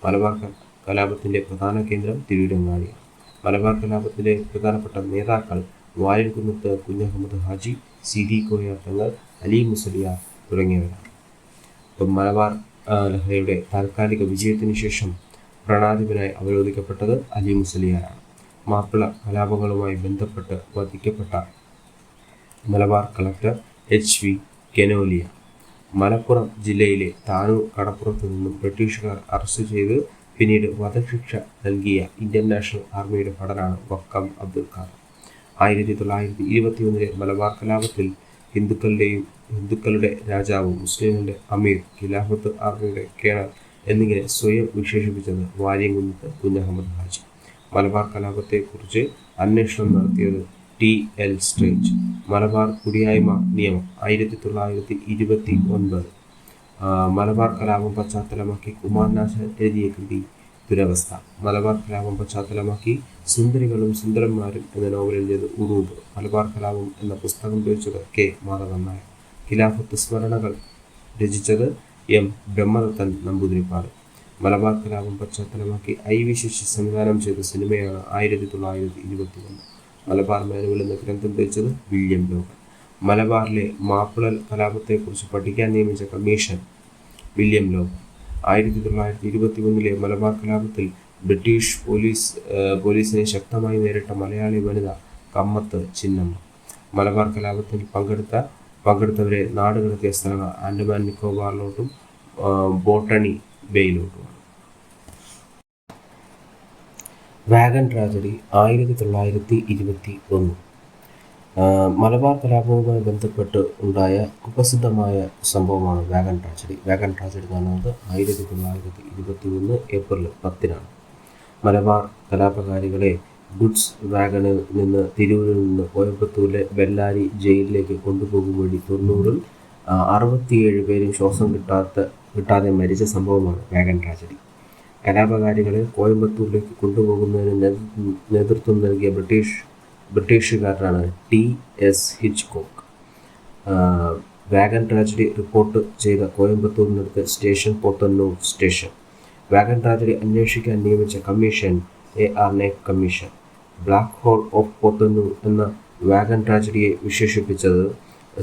മലബാർ കലാപത്തിൻ്റെ പ്രധാന കേന്ദ്രം തിരൂരങ്ങാടിയാണ്. മലബാർ കലാപത്തിലെ പ്രധാനപ്പെട്ട നേതാക്കൾ വാര്യംകുന്നത്ത് കുഞ്ഞഹമ്മദ് ഹാജി, CD കോയ തങ്ങൾ, അലി മുസലിയാർ തുടങ്ങിയവരാണ്. ഇപ്പം മലബാർ ലഹളയുടെ താൽക്കാലിക വിജയത്തിന് ശേഷം ഭരണാധിപനായി അവരോധിക്കപ്പെട്ടത് അലി മുസലിയാരാണ്. മാപ്പിള കലാപങ്ങളുമായി ബന്ധപ്പെട്ട് വധിക്കപ്പെട്ട മലബാർ കളക്ടർ HV കെനോലിയ. മലപ്പുറം ജില്ലയിലെ താനൂർ കടപ്പുറത്ത് നിന്നും ബ്രിട്ടീഷുകാർ അറസ്റ്റ് ചെയ്ത് പിന്നീട് വധശിക്ഷ നൽകിയ ഇന്ത്യൻ നാഷണൽ ആർമിയുടെ ഭടനാണ് വക്കം അബ്ദുൽ ഖാദർ. 1921 മലബാർ കലാപത്തിൽ ഹിന്ദുക്കളുടെ രാജാവ്, മുസ്ലിങ്ങളുടെ അമീർ, ഖിലാഫത്ത് ആർമിയുടെ കേണൽ എന്നിങ്ങനെ സ്വയം വിശേഷിപ്പിച്ചത് വാര്യംകുന്നത്ത് കുഞ്ഞഹമ്മദ് ഹാജി. മലബാർ കലാപത്തെക്കുറിച്ച് അന്വേഷണം നടത്തിയത് T.L. സ്ട്രെയിഞ്ച്. മലബാർ കുടിയായ്മ നിയമം 1929. മലബാർ കലാപം പശ്ചാത്തലമാക്കി കുമാരനാശാൻ എഴുതിയ കൃതി ദുരവസ്ഥ. മലബാർ കലാപം പശ്ചാത്തലമാക്കി സുന്ദരികളും സുന്ദരന്മാരും എന്ന നോവൽ എഴുതിയത് ഉറൂബ്. മലബാർ കലാപം എന്ന പുസ്തകം രചിച്ചത് K. മാധവൻ നായർ. ഖിലാഫത്ത് സ്മരണകൾ രചിച്ചത് M. ബ്രഹ്മദത്തൻ നമ്പൂതിരിപ്പാട്. മലബാർ കലാപം പശ്ചാത്തലമാക്കി IV ശശി സംവിധാനം ചെയ്ത സിനിമയാണ് 1921. മലബാർ മാനുവൽ എന്ന ഗ്രന്ഥം രചിച്ചത് വില്യം ലോഗൻ. മലബാറിലെ മാപ്പിള കലാപത്തെക്കുറിച്ച് പഠിക്കാൻ നിയമിച്ച കമ്മീഷൻ വില്യം ലോഗൻ. 1921 മലബാർ കലാപത്തിൽ ബ്രിട്ടീഷ് പോലീസിനെ ശക്തമായി നേരിട്ട മലയാളി വനിത കമ്മത്ത് ചിന്നമ്മ. മലബാർ കലാപത്തിൽ പങ്കെടുത്തവരെ നാടുകടത്തിയ സ്ഥലങ്ങൾ ആൻഡമാൻ നിക്കോബാറിലോട്ടും ബോട്ടണി ബേയിലോട്ടുമാണ്. Wagon tragedy 1921. മലബാർ കലാപവുമായി ബന്ധപ്പെട്ട് ഉണ്ടായ കുപ്രസിദ്ധമായ സംഭവമാണ് വാഗൺ ട്രാജഡി. വാഗൺ ട്രാജഡി നടന്നത് 1921 ഏപ്രിൽ 10. മലബാർ കലാപകാരികളെ ഗുഡ്സ് വാഗണിൽ നിന്ന് തിരൂരിൽ നിന്ന് കോയമ്പത്തൂരിലെ ബെല്ലാരി ജയിലിലേക്ക് കൊണ്ടുപോകും വഴി 90-ൽ 67 പേരും ശ്വാസം കിട്ടാതെ മരിച്ച സംഭവമാണ് വാഗൺ ട്രാജഡി. കലാപകാരികളെ കോയമ്പത്തൂരിലേക്ക് കൊണ്ടുപോകുന്നതിന് നേതൃത്വം നൽകിയ ബ്രിട്ടീഷ് ബ്രിട്ടീഷുകാരനാണ് T.S. Hitchcock. Wagon tragedy report ചെയ്ത കോയമ്പത്തൂരിനടുത്ത് station Podanur station. Wagon tragedy അന്വേഷിക്കാൻ നിയമിച്ച commission A.R. Naik commission. Black hole of Podanur എന്ന വാഗൺ ട്രാജഡിയെ വിശേഷിപ്പിച്ചത്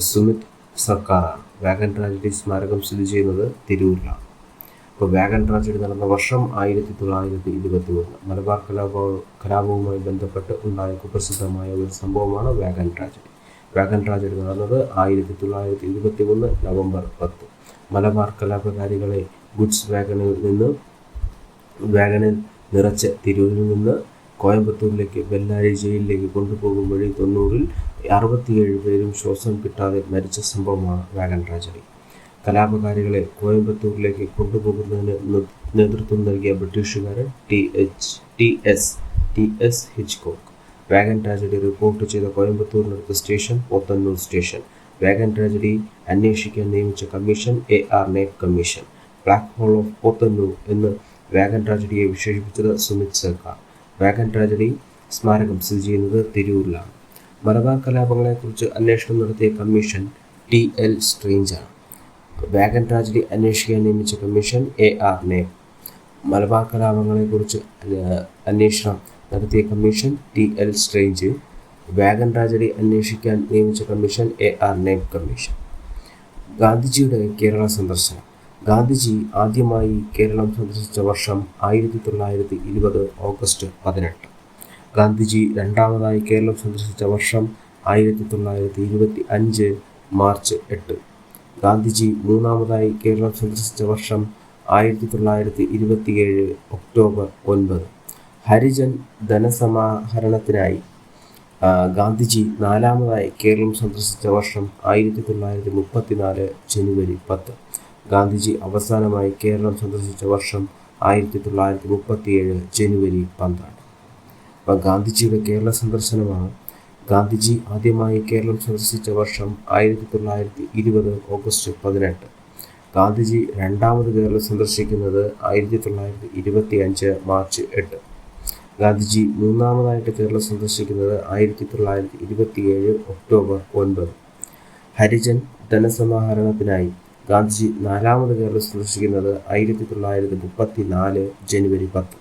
സുമിത് സർക്കാരാണ്. വാഗൺ ട്രാജഡി സ്മാരകം സ്ഥിതി ചെയ്യുന്നത് തിരൂരിലാണ്. ഇപ്പോൾ വാഗൺ ട്രാജഡി നടന്ന വർഷം 1923. മലബാർ കലാപവുമായി ബന്ധപ്പെട്ട് ഉണ്ടായ കുപ്രസിദ്ധമായ ഒരു സംഭവമാണ് വാഗൺ ട്രാജഡി. വാഗൺ ട്രാജഡി നടന്നത് 1923 നവംബർ 10. മലബാർ കലാപകാരികളെ ഗുഡ്സ് വാഗണിൽ നിറച്ച് തിരൂരിൽ നിന്ന് കോയമ്പത്തൂരിലേക്ക് ബെല്ലാരി ജയിലിലേക്ക് കൊണ്ടുപോകും വഴി 90-ൽ 67 പേരും ശ്വാസം കിട്ടാതെ മരിച്ച സംഭവമാണ് വാഗൺ ട്രാജഡി. കലാപകാരികളെ കോയമ്പത്തൂരിലേക്ക് കൊണ്ടുപോകുന്നതിന് നേതൃത്വം നൽകിയ ബ്രിട്ടീഷുകാരൻ T.S. Hitchcock. Wagon tragedy report ചെയ്ത കോയമ്പത്തൂരിനടുത്ത station Podanur station. Wagon tragedy അന്വേഷിക്കാൻ നിയമിച്ച commission A.R. Naik commission. Black hole of Podanur എന്ന് വാഗൺ ട്രാജഡിയെ വിശേഷിപ്പിച്ചത് സുമിത് സർക്കാർ. വാഗൺ ട്രാജഡി സ്മാരകം സ്ഥിതി ചെയ്യുന്നത് തിരൂരിലാണ്. മലബാർ കലാപങ്ങളെക്കുറിച്ച് അന്വേഷണം നടത്തിയ കമ്മീഷൻ T.L. സ്ട്രേഞ്ചാണ്. വാഗൺ ട്രാജഡി അന്വേഷിക്കാൻ നിയമിച്ച കമ്മീഷൻ A.R. നായക്. മലബാർ കലാപങ്ങളെക്കുറിച്ച് അന്വേഷണം നടത്തിയ commission T.L. Strange. Wagon tragedy അന്വേഷിക്കാൻ നിയമിച്ച കമ്മീഷൻ A.R. നായക് കമ്മീഷൻ. ഗാന്ധിജിയുടെ കേരള സന്ദർശനം. ഗാന്ധിജി ആദ്യമായി കേരളം സന്ദർശിച്ച വർഷം 1920 ഓഗസ്റ്റ് 18. ഗാന്ധിജി രണ്ടാമതായി കേരളം സന്ദർശിച്ച വർഷം 1925 മാർച്ച് 8. ഗാന്ധിജി മൂന്നാമതായി കേരളം സന്ദർശിച്ച വർഷം 1927 ഒക്ടോബർ 9. ഹരിജൻ ധനസമാഹരണത്തിനായി ഗാന്ധിജി നാലാമതായി കേരളം സന്ദർശിച്ച വർഷം 1934 ജനുവരി 10. ഗാന്ധിജി അവസാനമായി കേരളം സന്ദർശിച്ച വർഷം 1937 ജനുവരി 12. അപ്പോൾ ഗാന്ധിജിയുടെ കേരള സന്ദർശനമാണ്. ഗാന്ധിജി ആദ്യമായി കേരളം സന്ദർശിച്ച വർഷം 1920 ഓഗസ്റ്റ് 18. ഗാന്ധിജി രണ്ടാമത് കേരളം സന്ദർശിക്കുന്നത് 1925 മാർച്ച് 8. ഗാന്ധിജി മൂന്നാമതായിട്ട് കേരളം സന്ദർശിക്കുന്നത് 1927 ഒക്ടോബർ 9. ഹരിജൻ ധനസമാഹരണത്തിനായി ഗാന്ധിജി നാലാമത് കേരളം സന്ദർശിക്കുന്നത് 1934 ജനുവരി 10.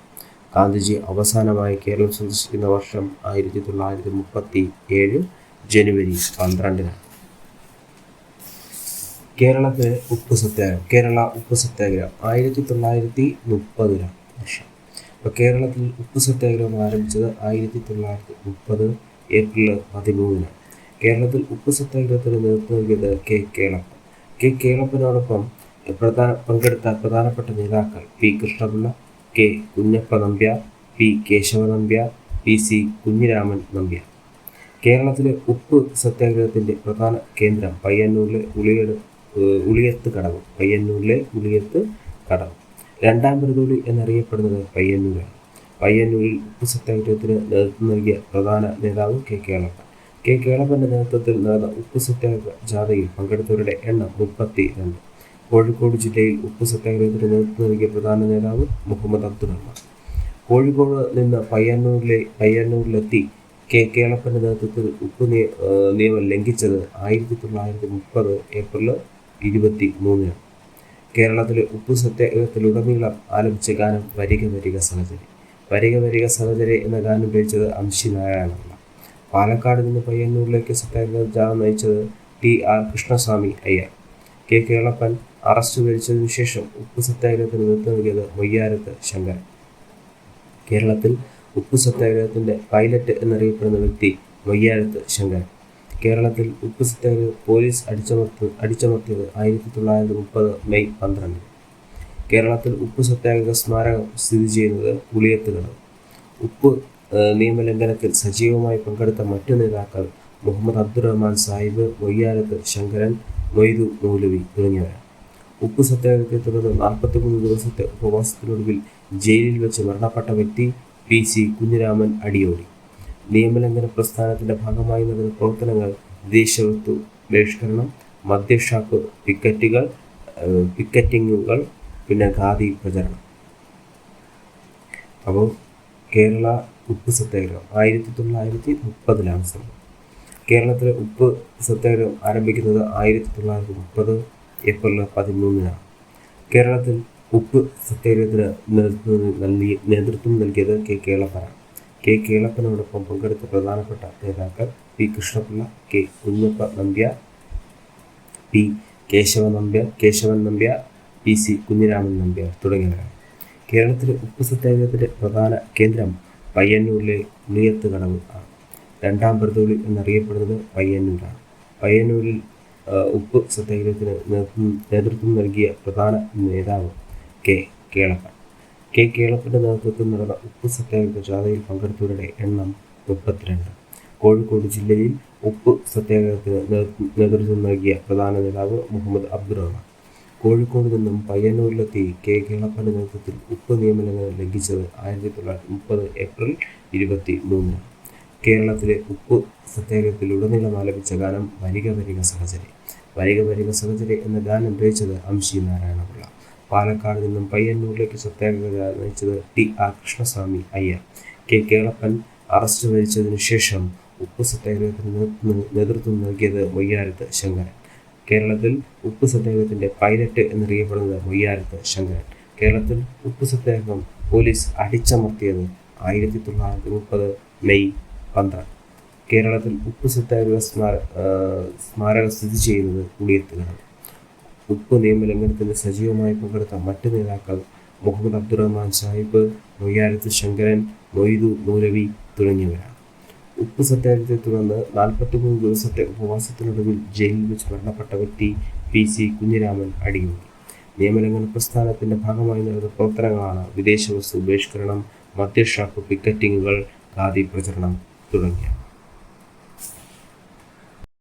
ഗാന്ധിജി അവസാനമായി കേരളം സന്ദർശിക്കുന്ന വർഷം 1937 ജനുവരി 12. കേരളത്തിലെ ഉപ്പ് സത്യാഗ്രഹം. കേരള ഉപ്പ് സത്യാഗ്രഹം 1930 വർഷം. അപ്പോൾ കേരളത്തിൽ ഉപ്പ് സത്യാഗ്രഹം ആരംഭിച്ചത് 1930 ഏപ്രിൽ 13. കേരളത്തിൽ ഉപ്പ് സത്യാഗ്രഹത്തിന് നേതൃത്വം നൽകിയത് കെ കേളപ്പനോടൊപ്പം പങ്കെടുത്ത പ്രധാനപ്പെട്ട നേതാക്കൾ പി കൃഷ്ണപിള്ള, കെ കുഞ്ഞപ്പ നമ്പ്യാർ, പി കേശവ നമ്പ്യാർ, PC കുഞ്ഞിരാമൻ നമ്പ്യാർ. കേരളത്തിലെ ഉപ്പ് സത്യാഗ്രഹത്തിൻ്റെ പ്രധാന കേന്ദ്രം പയ്യന്നൂരിലെ ഉളിയത്ത് കടവ്. രണ്ടാം പെരുതുളി എന്നറിയപ്പെടുന്നത് പയ്യന്നൂരാണ്. പയ്യന്നൂരിൽ ഉപ്പ് സത്യാഗ്രഹത്തിന് നേതൃത്വം നൽകിയ പ്രധാന നേതാവ് കെ കേളപ്പൻ്റെ നേതൃത്വത്തിൽ നടന്ന ഉപ്പ് സത്യാഗ്രഹ ജാഥയിൽ പങ്കെടുത്തവരുടെ എണ്ണം 32. കോഴിക്കോട് ജില്ലയിൽ ഉപ്പ് സത്യാഗ്രഹത്തിന് നേതൃത്വം നൽകിയ പ്രധാന നേതാവ് മുഹമ്മദ് അബ്ദുൾ റഹ്മാൻ. കോഴിക്കോട് നിന്ന് പയ്യന്നൂരിലെത്തി കെ കേളപ്പൻ്റെ നേതൃത്വത്തിൽ ഉപ്പ് നിയമം ലംഘിച്ചത് 1930 ഏപ്രിൽ 23. കേരളത്തിലെ ഉപ്പ് സത്യാഗ്രഹത്തിലുടനീളം ആലപിച്ച ഗാനം വരിക വരിക സഹചരി എന്ന ഗാനം രചിച്ചത് അംശി നാരായണപിള്ള. പാലക്കാട് നിന്ന് പയ്യന്നൂരിലേക്ക് സത്യാഗ്രഹ ജാഥ നയിച്ചത് T.R. Krishnaswami Iyer. K Kelappan arrest വരിച്ചതിനു ശേഷം ഉപ്പ് സത്യാഗ്രഹത്തിന് നേതൃത്വം നൽകിയത് മൊയ്യാരത്ത് ശങ്കരൻ. കേരളത്തിൽ ഉപ്പ് സത്യാഗ്രഹത്തിൻ്റെ പൈലറ്റ് എന്നറിയപ്പെടുന്ന വ്യക്തി മൊയ്യാരത്ത് ശങ്കരൻ. കേരളത്തിൽ ഉപ്പ് സത്യാഗ്രഹം പോലീസ് അടിച്ചമർത്തിയത് 1930 മെയ് 12. കേരളത്തിൽ ഉപ്പ് സത്യാഗ്രഹ സ്മാരകം സ്ഥിതി ചെയ്യുന്നത് ഉളിയത്ത് കടവ്. ഉപ്പ് നിയമലംഘനത്തിൽ സജീവമായി പങ്കെടുത്ത മറ്റു നേതാക്കൾ മുഹമ്മദ് അബ്ദുറഹ്മാൻ സാഹിബ്, മൊയ്യാരത്ത് ശങ്കരൻ, മൊയ്തു മൗലവി തുടങ്ങിയവരാണ്. ഉപ്പ് സത്യാഗ്രഹത്തെ തുടർന്ന് 43 ദിവസത്തെ ഉപവാസത്തിനൊടുവിൽ ജയിലിൽ വെച്ച് മരണപ്പെട്ട വ്യക്തി PC കുഞ്ഞിരാമൻ അടിയോടി. നിയമലംഘന പ്രസ്ഥാനത്തിൻ്റെ ഭാഗമായി നടന്ന പ്രവർത്തനങ്ങൾ ദേശവസ്തു ബഹിഷ്കരണം, മദ്യഷാപ്പ് പിക്കറ്റിങ്ങുകൾ, പിന്നെ ഖാദി പ്രചരണം. അപ്പോൾ കേരള ഉപ്പ് സത്യാഗ്രഹം 1930 സംഭവം. കേരളത്തിലെ ഉപ്പ് സത്യാഗ്രഹം ആരംഭിക്കുന്നത് 1930 ഏപ്രിൽ 13. കേരളത്തിൽ ഉപ്പ് സത്യാഗ്രഹത്തിന് നേതൃത്വം നൽകിയത് കെ കേളപ്പനാണ്. കെ കേളപ്പനോടൊപ്പം പങ്കെടുത്ത പ്രധാനപ്പെട്ട നേതാക്കൾ പി കൃഷ്ണപിള്ള, കെ കുഞ്ഞപ്പ നമ്പ്യാർ, പി കേശവൻ നമ്പ്യാർ, പി സി കുഞ്ഞിരാമൻ നമ്പ്യാർ തുടങ്ങിയവരാണ്. കേരളത്തിലെ ഉപ്പ് സത്യാഗ്രഹത്തിന്റെ പ്രധാന കേന്ദ്രം പയ്യന്നൂരിലെ ഉളിയത്ത് കടവ് ആണ്. രണ്ടാം ബർദോളി എന്നറിയപ്പെടുന്നത് പയ്യന്നൂരാണ്. പയ്യന്നൂരിൽ ഉപ്പ് സത്യാഗ്രഹത്തിന് നേതൃത്വം നൽകിയ പ്രധാന നേതാവ് കെ കേളപ്പൻ. കെ കേളപ്പന്റെ നേതൃത്വത്തിൽ നടന്ന ഉപ്പ് സത്യാഗ്രഹ ജാഥയിൽ പങ്കെടുത്തവരുടെ എണ്ണം 32. കോഴിക്കോട് ജില്ലയിൽ ഉപ്പ് സത്യാഗ്രഹത്തിന് നേതൃത്വം നൽകിയ പ്രധാന നേതാവ് മുഹമ്മദ് അബ്ദുറഹ്മാൻ. കോഴിക്കോട് നിന്നും പയ്യന്നൂരിലെത്തി കെ കേളപ്പന്റെ നേതൃത്വത്തിൽ ഉപ്പ് നിയമലംഘനം ലംഘിച്ചത് 1930 ഏപ്രിൽ 23. കേരളത്തിലെ ഉപ്പ് സത്യാഗ്രഹത്തിലുടനീളം ആലപിച്ച ഗാനം വരിക വരിക സഹചരി. വരിക വരിക സഹചരി എന്ന ഗാനം രചിച്ചത് അംശി നാരായണപിള്ള. പാലക്കാട് നിന്നും പയ്യന്നൂരിലേക്ക് സത്യാഗ്രഹം നയിച്ചത് ടി.ആർ. കൃഷ്ണസ്വാമി അയ്യർ. കെ കേളപ്പൻ അറസ്റ്റ് വരിച്ചതിനു ശേഷം ഉപ്പ് സത്യാഗ്രഹത്തിന് നേതൃത്വം നൽകിയത് മൊയ്യാരത്ത് ശങ്കരൻ. കേരളത്തിൽ ഉപ്പ് സത്യാഗ്രഹത്തിന്റെ പൈലറ്റ് എന്നറിയപ്പെടുന്നത് മൊയ്യാരത്ത് ശങ്കരൻ. കേരളത്തിൽ ഉപ്പ് സത്യാഗ്രഹം പോലീസ് അടിച്ചമർത്തിയത് 1930 മെയ് 12. കേരളത്തിൽ ഉപ്പ് സത്യാഗ്രഹ സ്മാരകം സ്ഥിതി ചെയ്യുന്നത് ഉളിയത്ത് കടവ്. ഉപ്പ് നിയമലംഘനത്തിന് സജീവമായി പങ്കെടുത്ത മറ്റ് നേതാക്കൾ മുഹമ്മദ് അബ്ദുറഹ്മാൻ സാഹിബ്, മൊയ്യാരത്ത് ശങ്കരൻ, മൊയ്തു മൗലവി തുടങ്ങിയവരാണ്. ഉപ്പ് സത്യാഗ്രഹത്തെ തുടർന്ന് 43 ദിവസത്തെ ഉപവാസത്തിനൊടുവിൽ ജയിലിൽ വെച്ച് മരണപ്പെട്ട വ്യക്തി പി സി കുഞ്ഞിരാമൻ അടിയോടി. നിയമലംഘന പ്രസ്ഥാനത്തിന്റെ ഭാഗമായി നടന്ന പ്രവർത്തനങ്ങളാണ് വിദേശ വസ്തു ബഹിഷ്കരണം, മദ്യഷാപ്പ് പിക്കറ്റിങ്ങുകൾ, ഖാദി പ്രചരണം തുടങ്ങിയ